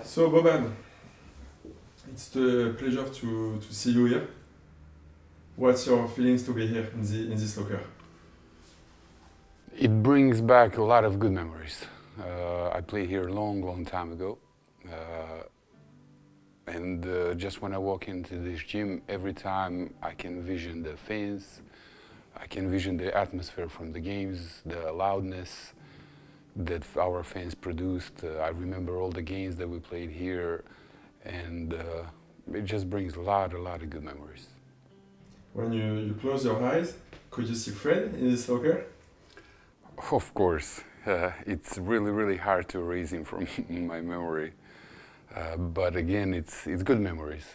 So Boban, it's a pleasure to see you here. What's your feelings to be here in this locker? It brings back a lot of good memories. I played here a long time ago. And just when I walk into this gym, every time I can vision the fans, I can vision the atmosphere from the games, the loudness that our fans produced. I remember all the games that we played here, and it just brings a lot of good memories. When you close your eyes, could you see Fred in this locker? Of course, it's really hard to erase him from my memory. But again, it's good memories.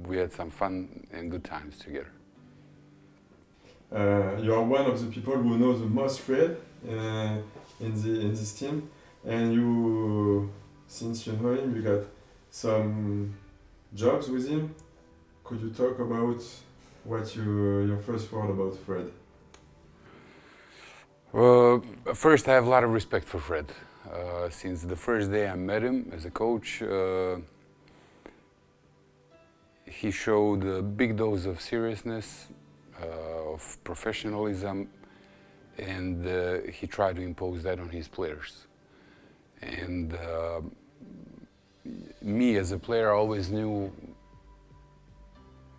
We had some fun and good times together. You are one of the people who know the most Fred in this team, and you, since you know him, you got some jobs with him. Could you talk about what your first word about Fred? First, I have a lot of respect for Fred. Since the first day I met him as a coach, he showed a big dose of seriousness, of professionalism, and he tried to impose that on his players. And me as a player, I always knew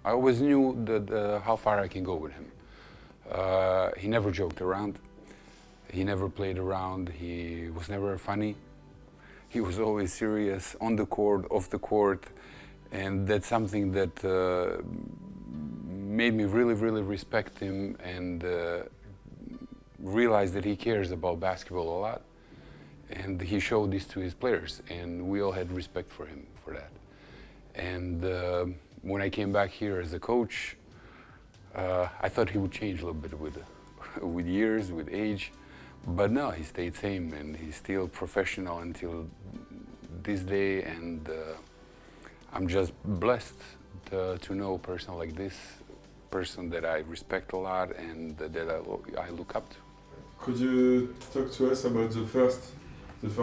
that, how far I can go with him. He never joked around. He never played around. He was never funny. He was always serious on the court, off the court, and that's something that made me really respect him and realize that he cares about basketball a lot. And he showed this to his players, and we all had respect for him for that. And when I came back here as a coach, I thought he would change a little bit with years, with age. But no, he stayed same, and he's still professional until this day, and I'm just blessed to know a person like this, person that I respect a lot and that I look up to. Could you talk to us about the first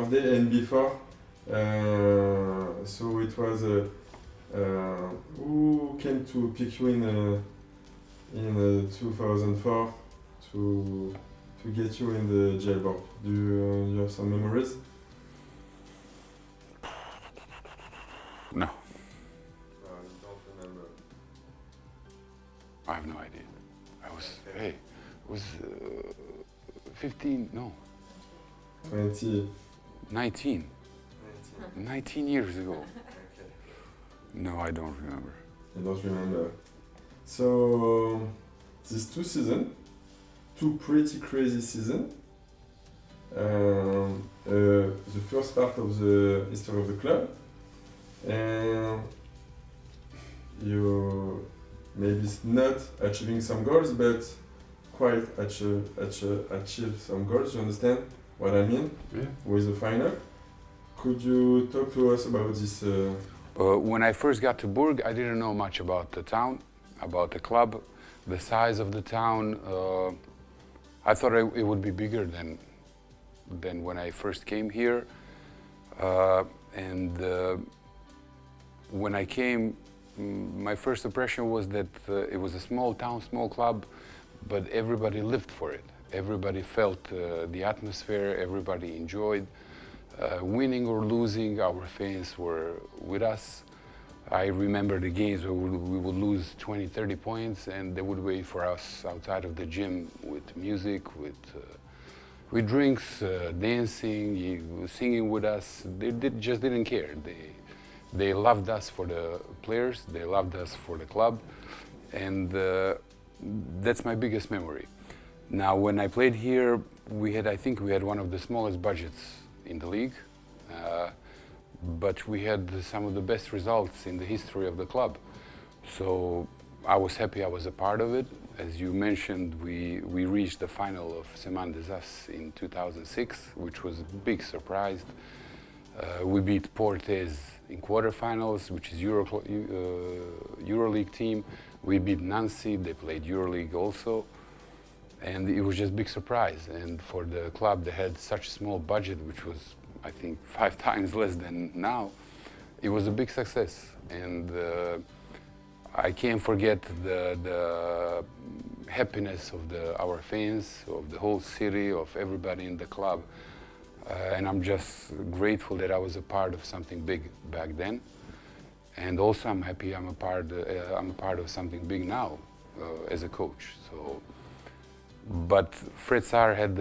day and before? So it was who came to pick you in 2004 to get you in the JL Bourg? Do you have some memories? No. You don't remember? I have no idea. I was 15, no. 20. 19. 19 years ago. Okay. No, I don't remember. You don't remember. So, these 2 seasons, 2 pretty crazy seasons. The first part of the history of the club, and you maybe not achieving some goals, but quite achieve some goals. You understand what I mean? Yeah. With the final. Could you talk to us about this? When I first got to Bourg, I didn't know much about the town, about the club, the size of the town. I thought it would be bigger than when I first came here. When I came, my first impression was that it was a small town, small club, but everybody lived for it. Everybody felt the atmosphere, everybody enjoyed. Winning or losing, our fans were with us. I remember the games where we would lose 20, 30 points, and they would wait for us outside of the gym with music, with drinks, dancing, singing with us. They just didn't care. They loved us for the players, they loved us for the club, and that's my biggest memory. Now, when I played here, I think we had one of the smallest budgets in the league. But we had some of the best results in the history of the club. So I was happy I was a part of it. As you mentioned, we reached the final of Semaine des As in 2006, which was a big surprise. We beat Portes in quarterfinals, which is EuroLeague team. We beat Nancy, they played EuroLeague also. And it was just a big surprise. And for the club, they had such a small budget, which was I think 5 times less than now. It was a big success, and I can't forget the happiness of our fans, of the whole city, of everybody in the club. And I'm just grateful that I was a part of something big back then. And also I'm happy I'm a part of something big now as a coach. So, but Fred Sarre had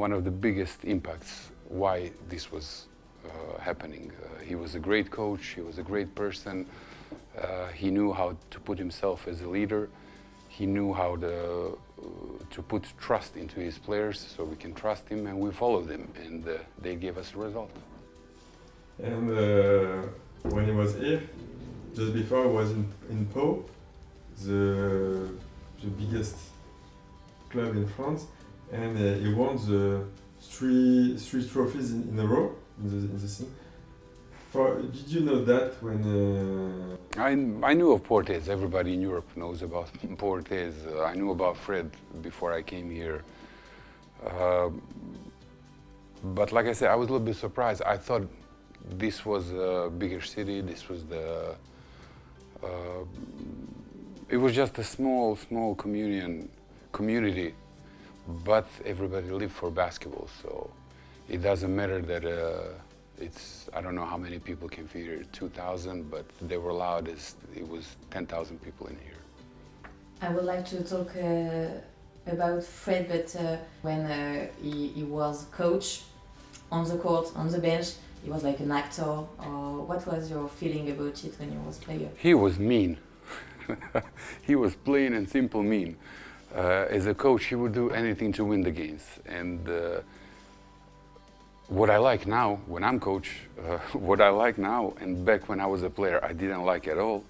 one of the biggest impacts why this was happening. He was a great coach, he was a great person. He knew how to put himself as a leader. He knew how to put trust into his players, so we can trust him, and we followed him, and they gave us a result. And when he was here, just before he was in Pau, the biggest club in France, and he won the three trophies in a row in the scene. Did you know that when? I knew of Portes. Everybody in Europe knows about Portes. I knew about Fred before I came here. But like I said, I was a little bit surprised. I thought this was a bigger city. This was it was just a small community, but everybody lived for basketball. So it doesn't matter that I don't know how many people can fit here, 2,000, but they were loud as it was 10,000 people in here. I would like to talk about Fred, but when he was coach on the court, on the bench, he was like an actor. Or what was your feeling about it when he was player? He was mean. He was plain and simple mean. As a coach, he would do anything to win the games. And what I like now, when I'm coach, what I like now, and back when I was a player, I didn't like at all.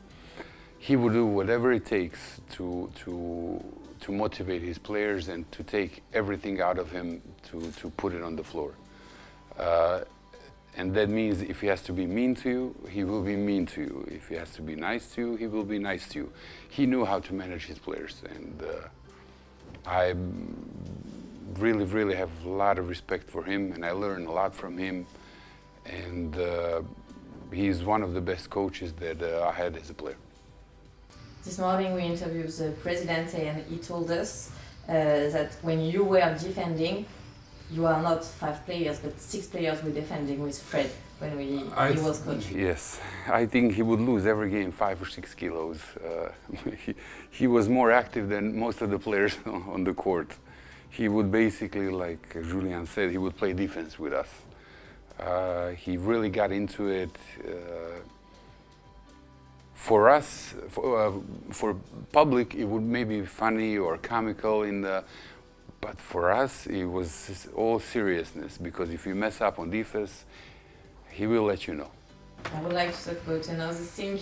He would do whatever it takes to motivate his players and to take everything out of him to put it on the floor. And that means if he has to be mean to you, he will be mean to you. If he has to be nice to you, he will be nice to you. He knew how to manage his players, and I really have a lot of respect for him, and I learned a lot from him. And he's one of the best coaches that I had as a player. This morning we interviewed the president, and he told us that when you were defending, you are not 5 players, but 6 players were defending with Fred when he was coach. Yes, I think he would lose every game 5 or 6 kilos. He was more active than most of the players on the court. He would basically, like Julian said, he would play defense with us. He really got into it. For us, for public, it would maybe be funny or comical but for us, it was all seriousness, because if you mess up on defense, he will let you know. I would like to talk about another thing.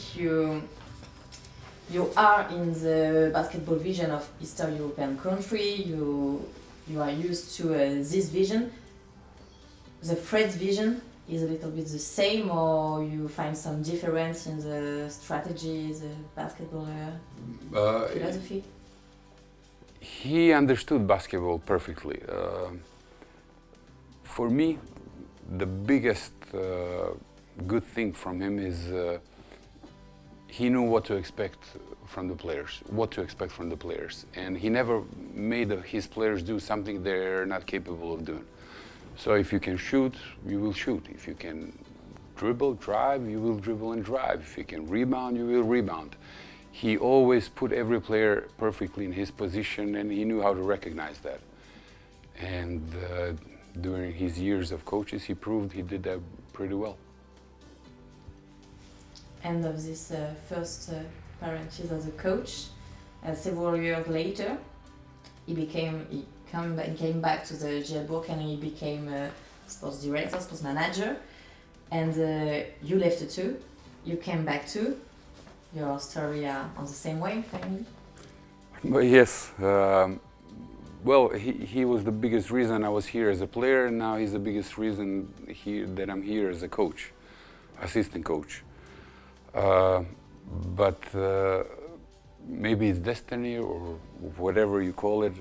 You are in the basketball vision of Eastern European country. You are used to this vision. The Fred's vision is a little bit the same, or you find some difference in the strategy, the basketball philosophy? He understood basketball perfectly. For me, the biggest good thing from him is he knew what to expect from the players, and he never made his players do something they're not capable of doing. So if you can shoot, you will shoot. If you can drive, you will dribble and drive. If you can rebound, you will rebound. He always put every player perfectly in his position, and he knew how to recognize that. And during his years of coaches, he proved he did that pretty well. End of this first parenthesis as a coach. Several years later, he came back to the JL Bourg, and he became sports director, sports manager. And you left too. You came back too. Your story on the same way, finally? But yes. Well, he was the biggest reason I was here as a player, and now he's the biggest reason that I'm here as a coach, assistant coach. But maybe it's destiny or whatever you call it.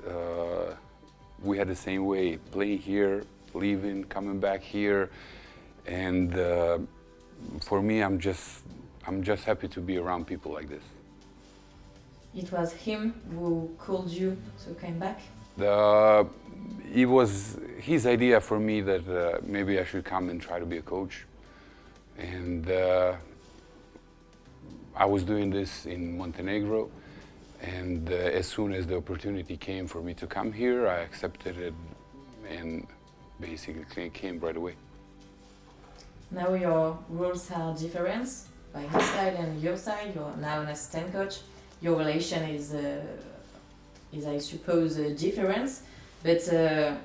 We had the same way, playing here, leaving, coming back here, and for me, I'm just happy to be around people like this. It was him who called you to come back? It was his idea for me that maybe I should come and try to be a coach. And I was doing this in Montenegro, and as soon as the opportunity came for me to come here, I accepted it and basically came right away. Now your roles are different by his side and your side. You're now an assistant coach. Your relation is I suppose, different, but the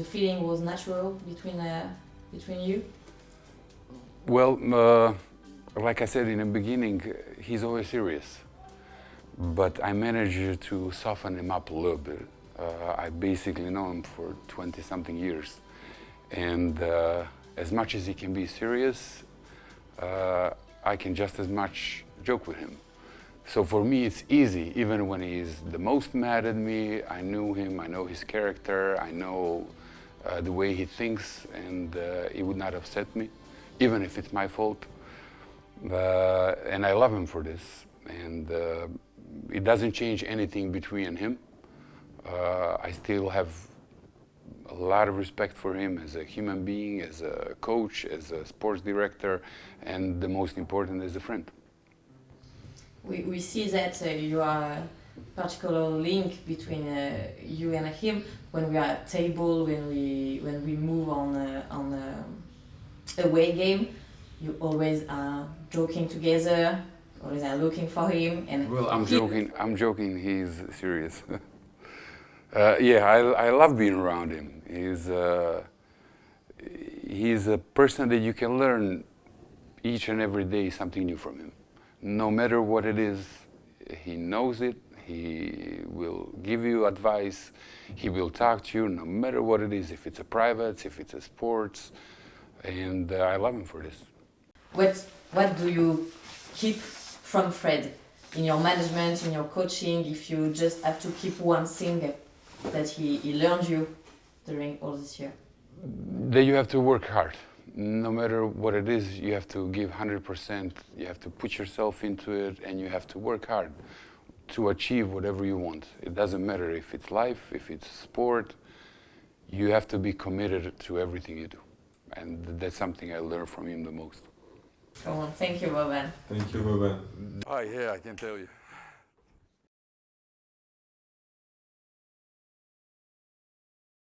feeling was natural between you. Well, like I said in the beginning, he's always serious, but I managed to soften him up a little bit. I basically know him for 20-something years, and as much as he can be serious, I can just as much joke with him. So for me, it's easy, even when he's the most mad at me. I knew him, I know his character, I know the way he thinks, and it would not upset me, even if it's my fault. And I love him for this, and it doesn't change anything between me and him. I still have a lot of respect for him as a human being, as a coach, as a sports director, and the most important, as a friend. We see that you are a particular link between you and him when we are at table, when we move on away game. You always are joking together, always are looking for him. And well, I'm joking. He's serious. Yeah, I love being around him. He's a person that you can learn each and every day something new from him. No matter what it is, he knows it, he will give you advice, he will talk to you no matter what it is, if it's a private, if it's a sports, and I love him for this. What do you keep from Fred in your management, in your coaching, if you just have to keep one thing that he learned you during all this year? That you have to work hard. No matter what it is, you have to give 100%, you have to put yourself into it, and you have to work hard to achieve whatever you want. It doesn't matter if it's life, if it's sport, you have to be committed to everything you do. And that's something I learned from him the most. Come on, thank you, Boban. Thank you, Boban. Oh yeah, I can tell you.